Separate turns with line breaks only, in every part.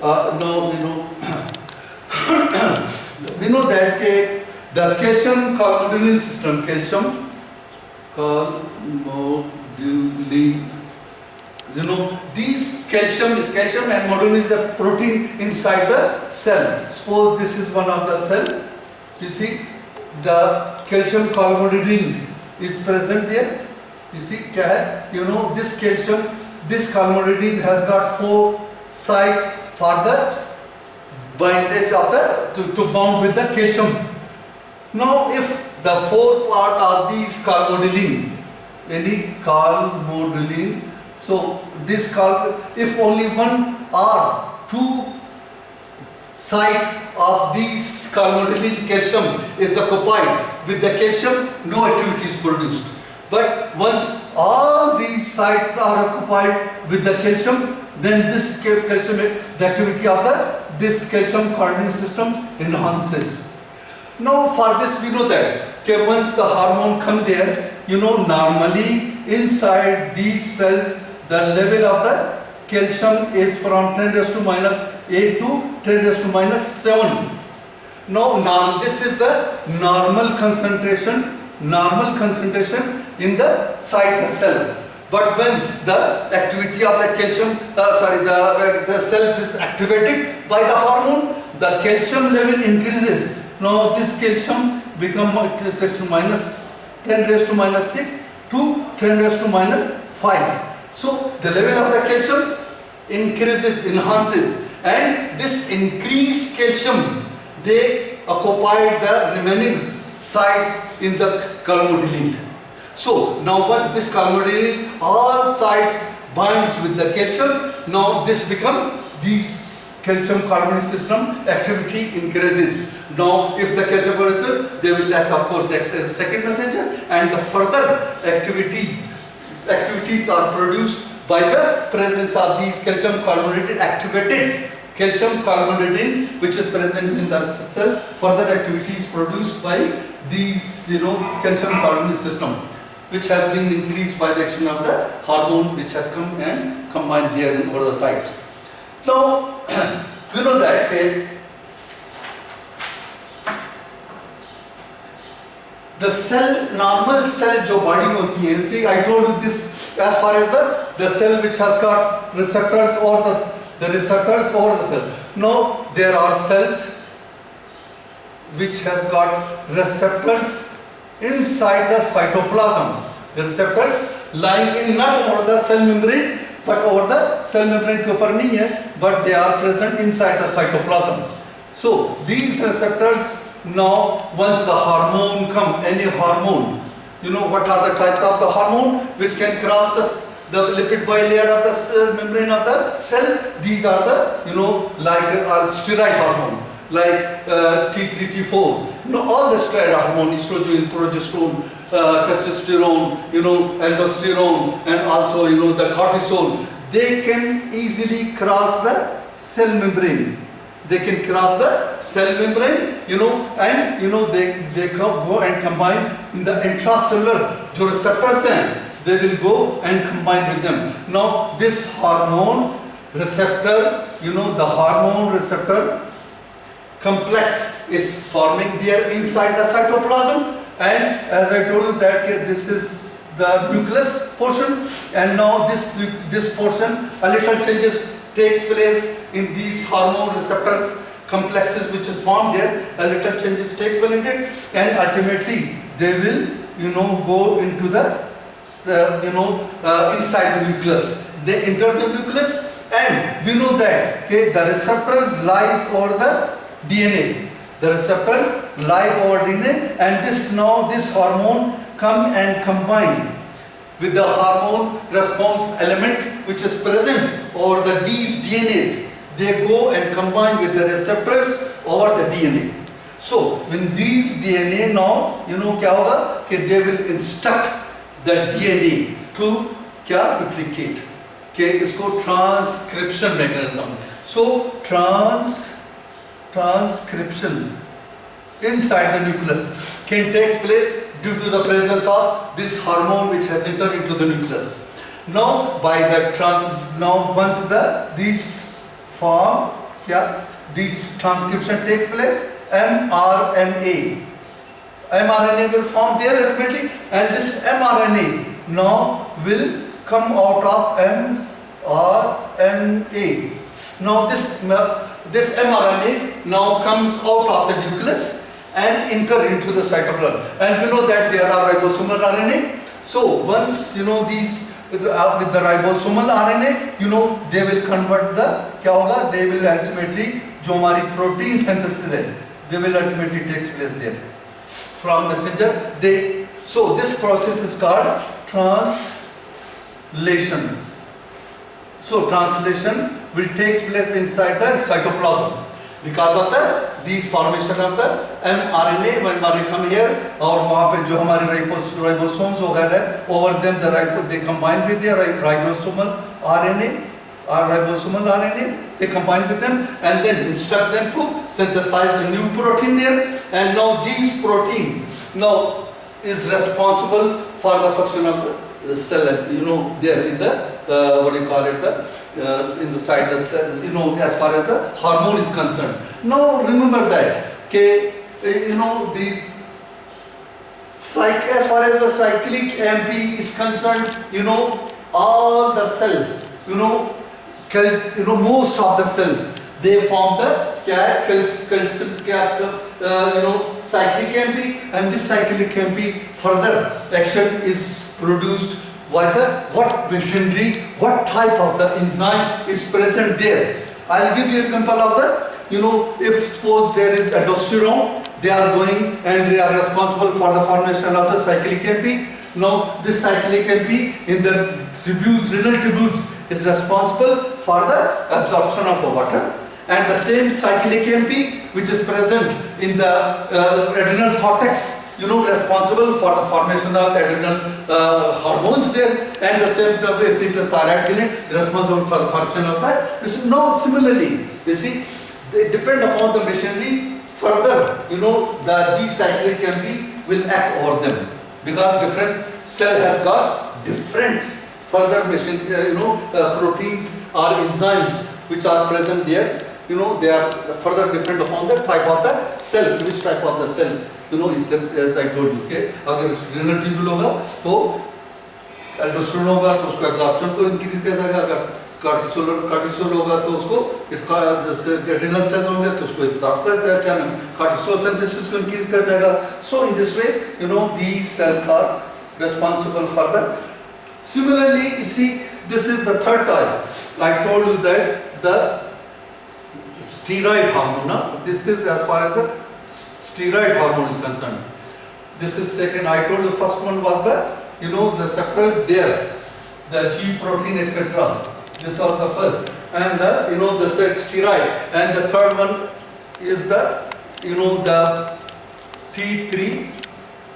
now we know that the calcium carbonylene system, calcium carbonylene, these calcium is calcium and modulin is a protein inside the cell. Suppose this is one of the cell. You see the calcium carbonylene is present there. You see, this calcium, this carbonylene has got 4 sites for the bindage of the to bound with the calcium. Now, if the 4 part of these carbonylene, any carbonylene, so this if only 1 or 2 site of these carbonylene calcium is occupied with the calcium, no activity is produced. But once all these sites are occupied with the calcium, then this calcium, the activity of this calcium carbonylene system enhances. Now for this we know that once the hormone comes there, normally inside these cells the level of the calcium is from 10 raised to minus 8 to 10 raised to minus 7. Now this is the normal concentration in the cell. But once the activity of the calcium, the cells is activated by the hormone, the calcium level increases. Now this calcium become minus 10 raised to minus 6 to 10 raised to minus 5. So the level of the calcium enhances, and this increased calcium, they occupy the remaining sites in the carbonylene. So now once this carbonylene, all sites binds with the calcium, now this these calcium carbonylene system activity increases. Now if the calcium carbonylene, they will act, of course, as a second messenger, and the further activities are produced by the presence of these calcium carbonate activated calcium carbonate, which is present in the cell. Further activities produced by these calcium carbonate system, which has been increased by the action of the hormone, which has come and combined there over the site. Now we know that the cell, normal cell जो body में होती है, see I told you this as far as the cell which has got receptors or the receptors over the cell. Now there are cells which has got receptors inside the cytoplasm. The receptors lying in not over the cell membrane, but over the cell membrane के ऊपर नहीं है, but they are present inside the cytoplasm. So these receptors, now once the hormone come, any hormone, what are the types of the hormone which can cross the lipid bilayer of the membrane of the cell? These are the like steroid hormone, like T3, T4, all the steroid hormone, estrogen, progesterone, testosterone, aldosterone, and also the cortisol. They can easily cross the cell membrane. They can cross the cell membrane, and they go and combine in the intracellular जो receptors हैं, they will go and combine with them. Now this hormone receptor, the hormone receptor complex is forming there inside the cytoplasm, and as I told you that this is the nucleus portion, and now this portion, a little changes takes place in these hormone receptors complexes which is formed there. A little changes takes place in it, and ultimately they will go into the inside the nucleus. They enter the nucleus, and we know that the receptors lies over the DNA. The receptors lie over DNA, and this hormone come and combine with the hormone response element which is present over these DNAs. They go and combine with the receptors over the DNA. So when these DNA now, क्या होगा कि they will instruct the DNA to replicate, कि इसको transcription mechanism. So transcription inside the nucleus can take place due to the presence of this hormone which has entered into the nucleus. Now by the once these form क्या this transcription takes place, mRNA. mRNA will form there ultimately, and this mRNA now will come out of mRNA. Now this mRNA now comes out of the nucleus and enter into the cytoplasm, and we know that there are ribosomal RNA. So once these with the ribosomal RNA, they will convert the क्या होगा, they will ultimately जो हमारी protein synthesis है, they will ultimately takes place there from messenger. So this process is called translation. So translation will takes place inside the cytoplasm because of these formation of the mRNA when they come here, और वहाँ पे जो हमारे ribosomes वगैरह over them they combine with their ribosomal RNA they combine with them and then instruct them to synthesize the new protein there, and now this protein now is responsible for the function of the cell, there in the what do you call it, inside the cell, as far as the hormone is concerned. Now remember that, these as far as the cyclic AMP is concerned, all the cell, most of the cells, they form the cyclic AMP, and this cyclic AMP further action is produced by what machinery, what type of the enzyme is present there. I'll give you example of the, if suppose there is aldosterone, they are going and they are responsible for the formation of the cyclic AMP. Now this cyclic AMP in the renal tubules is responsible for the absorption of the water, and the same cyclic AMP which is present in the adrenal cortex, responsible for the formation of adrenal hormones there, and the same if it is thyroid gland, responsible for the formation of that. Now similarly, you see, they depend upon the machinery further, these cyclic AMP will act over them, because different cell has got different further proteins or enzymes which are present there. They are further depend upon the type of the cell, which type of the cell, is the, as I told you, okay. अगर renal tubule होगा तो aldosterone होगा तो उसको absorption को increase कर देगा, अगर cortisol होगा तो उसको adrenal cells होंगे तो उसको absorb कर देगा, क्या नाम, cortisol synthesis को increase कर देगा. So in this way, these cells are responsible for the. Similarly, you see, this is the third type. I told you that the steroid hormone. This is as far as the steroid hormone is concerned. This is second. I told you first one was the receptors there, the G protein, etc. This was the first, and the the steroid, and the third one is the the T3,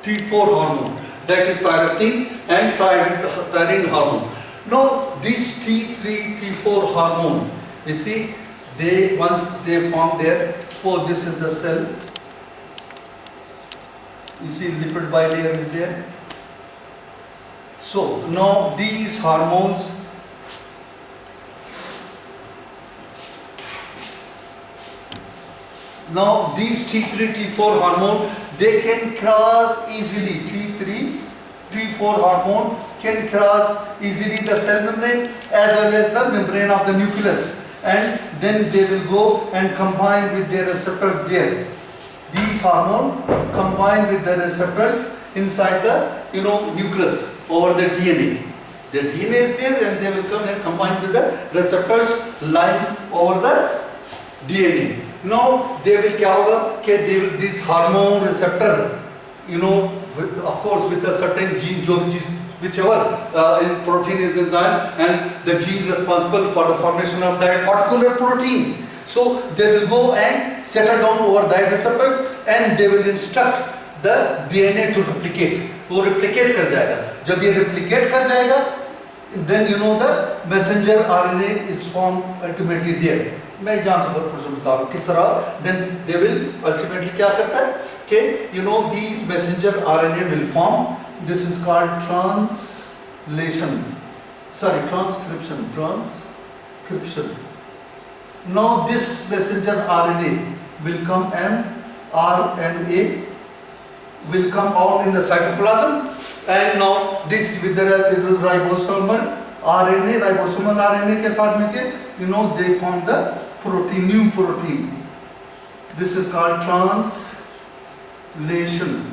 T4 hormone, that is thyroxine and thyroid hormone. Now these T3, T4 hormone, you see, once they form their, suppose this is the cell, you see lipid bilayer is there. So now these hormones, now these T3, T4 hormone, they can cross easily. T3, T4 hormone can cross easily the cell membrane as well as the membrane of the nucleus, and then they will go and combine with their receptors there. These hormones combine with the receptors inside the nucleus over the DNA. The DNA is there, and they will come and combine with the receptors lying over the DNA. Now they will क्या होगा कि they will, this hormone receptor, of course with a certain gene, whichever in protein is enzyme, and the gene responsible for the formation of that particular protein. So they will go and settle down over that receptors, and they will instruct the DNA to replicate. वो replicate कर जाएगा. जब ये replicate कर जाएगा, then the messenger RNA is formed ultimately there. मैं यहाँ पर बता रहा हूँ किस तरह. Then they will ultimately क्या करता है कि these messenger RNA will form. This is called transcription. Now this messenger RNA will come mRNA will come out in the cytoplasm, and now this with the ribosomal RNA के साथ मिलके, you know, they form the protein, new protein. This is called translation.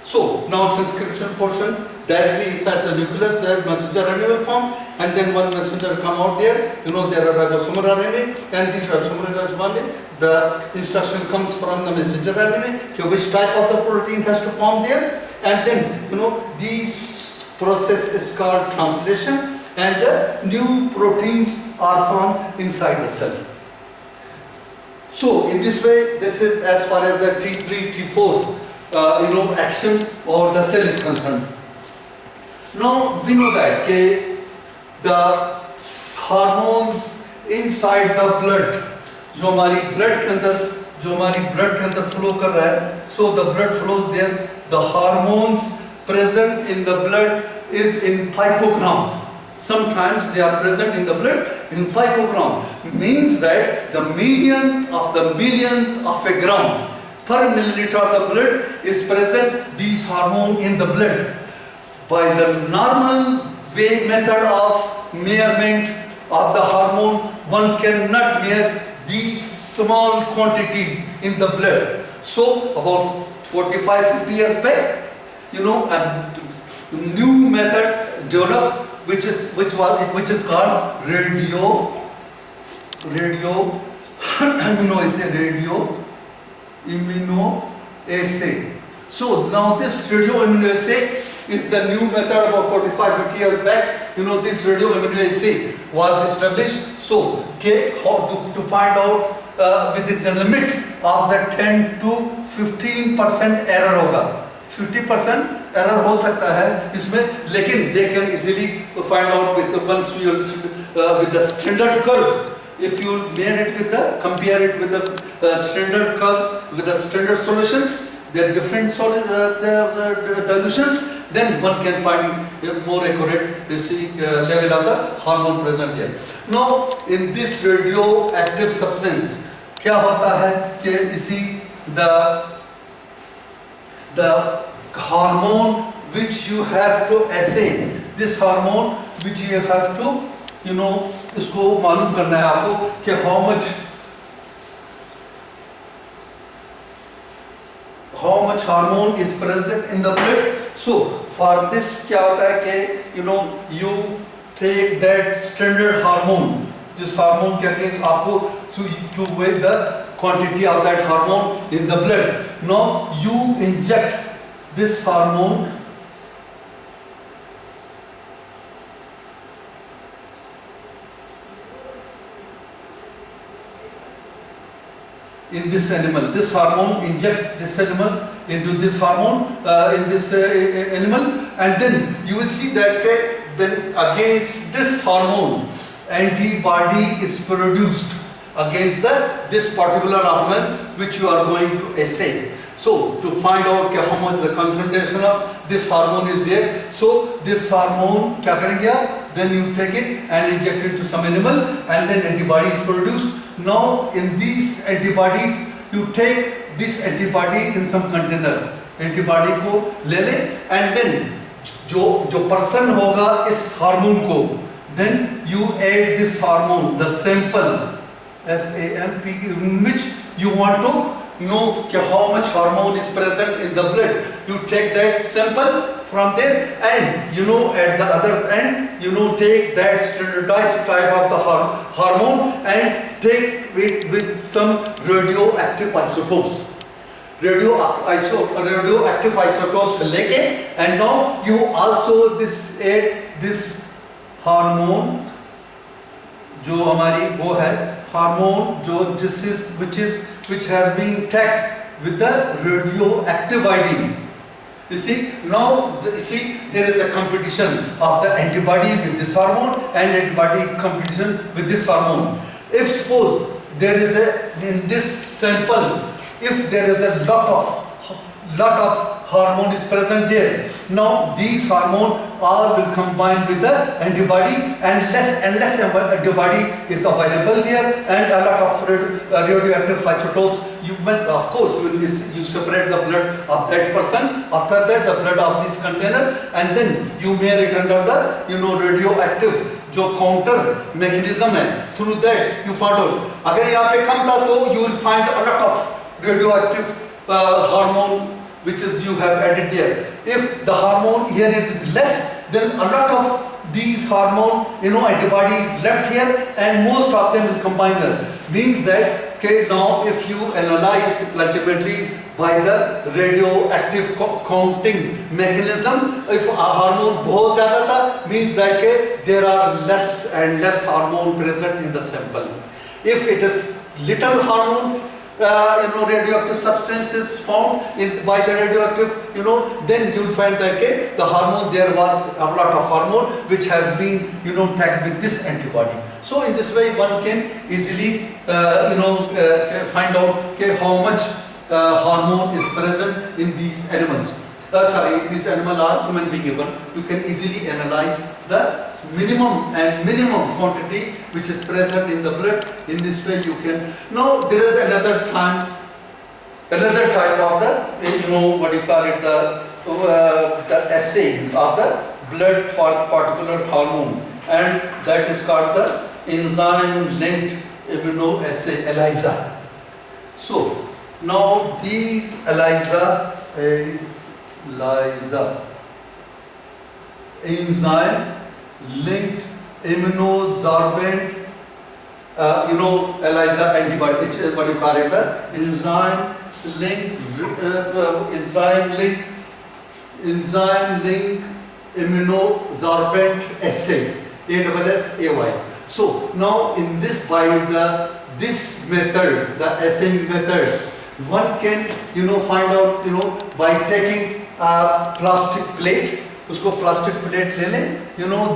So now transcription portion, directly inside the nucleus, the messenger RNA will form, and then one messenger come out there. You know, there are ribosomal RNA, and this ribosomal RNA, the instruction comes from the messenger RNA, which type of the protein has to form there, and then, you know, this process is called translation, and the new proteins are formed inside the cell. So in this way, this is as far as the T3, T4, you know, action or the cell is concerned. Now we know that the hormones inside the blood, जो हमारी blood के अंदर flow कर रहा है, so the blood flows there. The hormones present in the blood is in picogram. Sometimes they are present in the blood in picogram. Means that the millionth of a gram per milliliter of the blood is present these hormone in the blood. By the normal way method of measurement of the hormone, one cannot measure these small quantities in the blood. So about 45-50 years back, you know, a new method develops, which is called radioimmunoassay. So now this radioimmunoassay is the new method about 45-50 years back. You know, this radioimmunoassay was established. So to find out within the limit of the 10 to 15% error होगा. 50% error हो सकता है इसमें, लेकिन they can easily find out with the standard curve. If you compare it with the standard curve with the standard solutions, there are different dilutions, then one can find a more accurate level of the hormone present here. Now in this radioactive substance, क्या होता है कि the hormone which you have to assay, this hormone which you have to, you know, इसको मालूम करना है आपको कि how much hormone is present in the blood. So for this क्या होता है कि, you know, you take that standard hormone. This hormone क्या कहते हैं आपको to weigh the quantity of that hormone in the blood. Now you inject this hormone in this animal. This hormone, inject this animal into this hormone in this animal, and then you will see that then against this hormone antibody is produced against this particular hormone which you are going to assay. So to find out how much the concentration of this hormone is there, so this hormone क्या करेंगे आप? Then you take it and inject it to some animal, and then antibody is produced. Now in these antibodies, you take this antibody in some container. Antibody को ले ले, and then जो person होगा इस hormone को, then you add this hormone, the sample, SAMP, in which you want to know how much hormone is present in the blood. You take that sample from there, and you know, at the other end, you know, take that standardized type of the hormone and take it with some radioactive isotopes. Radioactive isotopes leke, and now you also add this hormone जो हमारी वो है hormone which has been tagged with the radioactive iodine. You see, now there is a competition of the antibody with this hormone and antibody competition with this hormone. If suppose there is in this sample, if there is a lot of hormone is present there. Now these hormone all will combine with the antibody, and less antibody is available there, and a lot of radioactive isotopes. Of course, when you separate the blood of that person, after that the blood of this container, and then you marry it under the radioactive जो counter mechanism है, through that you find out. अगर यहाँ पे कम था तो you will find a lot of radioactive hormone which is you have added there. If the hormone here it is less, then a lot of these hormone antibodies left here, and most of them will combine there. Means that now if you analyze ultimately by the radioactive counting mechanism, if a hormone बहुत ज़्यादा था, means that there are less and less hormone present in the sample. If it is little hormone, radioactive substances found by the radioactive, then you will find that the hormone, there was a lot of hormone which has been, tagged with this antibody. So in this way one can easily, find out how much hormone is present in these animals. These animals are human being even. You can easily analyze the minimum quantity which is present in the blood. In this way you can. Now there is another type of the, what you call it, the assay of the blood for particular hormone, and that is called the enzyme linked immunoassay, ELISA. So now these ELISA, enzyme linked immunosorbent, ELISA antibody, which is what you call it, the enzyme linked immunosorbent assay, ASSAY. So now in this, by this method, the assaying method, one can find out by taking a plastic plate. उसको plastic plate ले लें.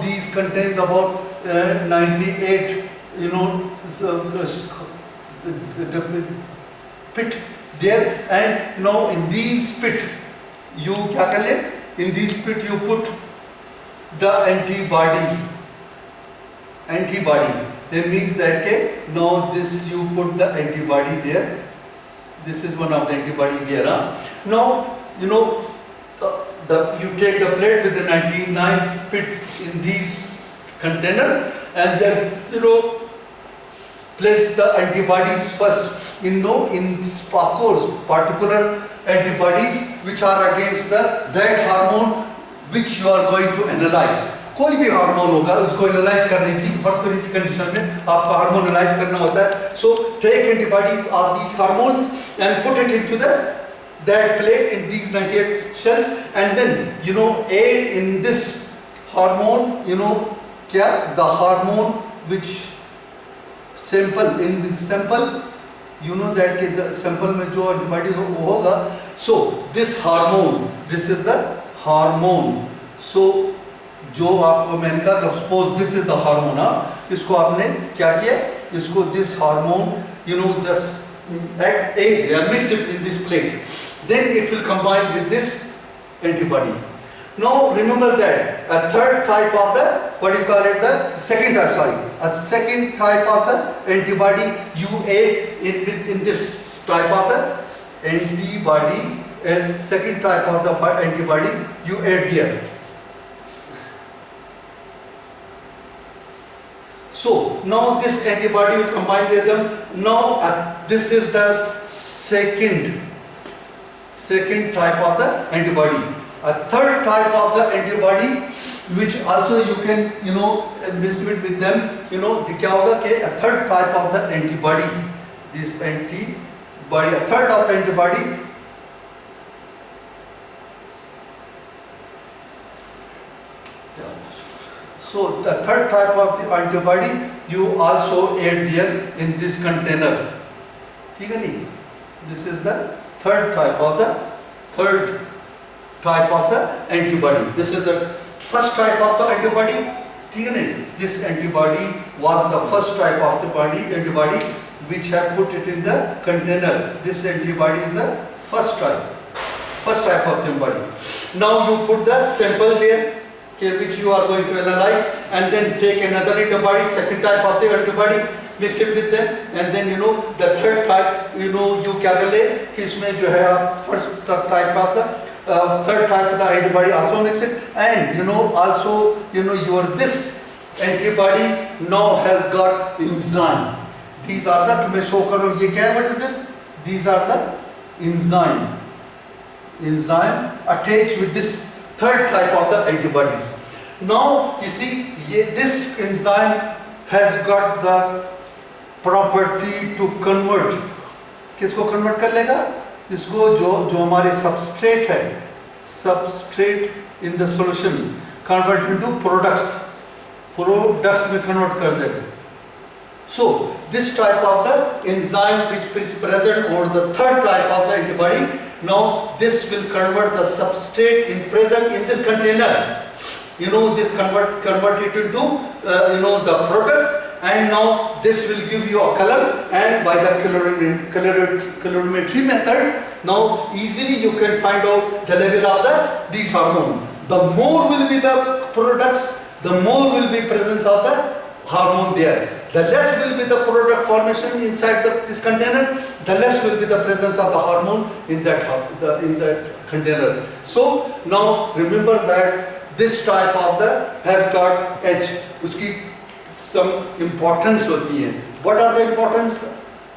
These contains about 98 pit there, and now in these pit you क्या कर ले? In these pit you put the antibody. That means that now this you put the antibody there. This is one of the antibody there. Now you take the plate with the 99 pits in these container, and then place the antibodies first. In of course particular antibodies which are against that hormone which you are going to analyze. कोई भी hormone होगा उसको analyse करने से first इसी condition में आपको hormone analyse करना होता है. So take antibodies of these hormones and put it into that plate in these 98 cells, and then aid in this hormone, the hormone which sample, in sample that the sample में जो antibody वो होगा. So this hormone, this is the hormone. So जो आपको मैंने कहा, suppose this is the hormone, इसको आपने क्या किया, इसको this hormone just mix it in this plate, then it will combine with this antibody. Now remember that a third type of the, what you call it, the second type, a second type of the antibody you add in this type of the antibody, and second type of the antibody you add here. So now this antibody will combine with them. Now this is the second type of the antibody. A third type of the antibody which also you can mix it with them. क्या होगा कि a third type of the antibody, this antibody, a third of the antibody So the third type of the antibody you also add there in this container. ठीक है नहीं? This is the third type of the antibody. This is the first type of the antibody. ठीक है नहीं? This antibody was the first type of the antibody which have put it in the container. This antibody is the first type. first type of the antibody. Now you put the sample there, okay, which you are going to analyze, and then take another antibody, second type of the antibody, mix it with them, and then the third type, you calculate कि इसमें जो है आप first type of the third type of the antibody also mix it, and also your this antibody now has got enzyme. These are the, मैं show कर रहा हूँ, ये क्या है, what is this? These are the enzyme attached with this third type of the antibodies. Now you see this enzyme has got the property to convert. किसको convert कर लेगा? इसको जो हमारे substrate है, substrate in the solution convert into products में convert कर देगा. So this type of the enzyme which is present on the third type of the antibody, now this will convert the substrate present in this container. This convert it into the products, and now this will give you a color, and by the colorimetry method, now easily you can find out the level of these hormones. The more will be the products, the more will be presence of the hormone there. The less will be the product formation inside this container, the less will be the presence of the hormone in that container. So now remember that this type of has got H. उसकी some importance होती है. What are the importance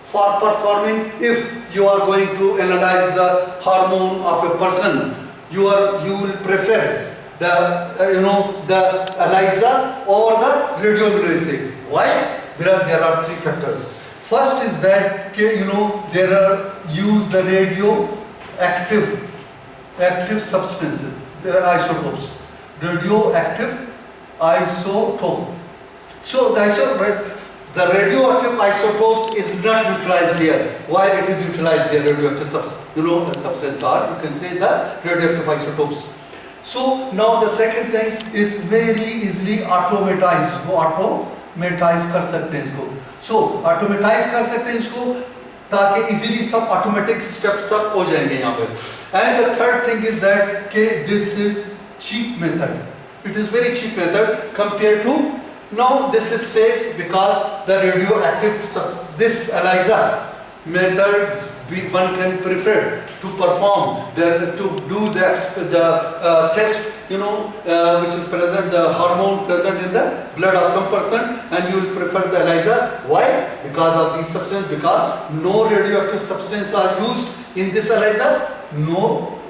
for performing? If you are going to analyze the hormone of a person, you will prefer the the ELISA or the radioimmunoassay. Why? Because there are three factors. First is that there are used the radioactive substances. There are isotopes. Radioactive isotope. So the radioactive isotopes is not utilized here. Why it is utilized here? Radioactive substance are, you can say, the radioactive isotopes. So now the second thing is very easily automatized. ऑटोमेटाइज कर सकते हैं इसको. सो ऑटोमेटाइज कर सकते हैं इसको ताकि easily सब ऑटोमेटिक स्टेप सब हो जाएंगे यहाँ पे. And the third thing is that के this is cheap method. It is very cheap method compare to now this is safe because the radioactive this ELISA method one can prefer to perform to do the test which is present, the hormone present in the blood of some person, and you will prefer the ELISA. Why? Because of these substances, because no radioactive substance are used in this ELISA. No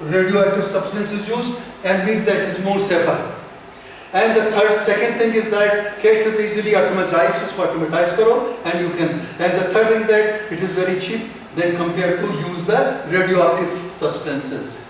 radioactive substance is used, and means that it is more safer. And the second thing is that it is easily automatized, and you can. And the third thing that it is very cheap then compared to use the radioactive substances.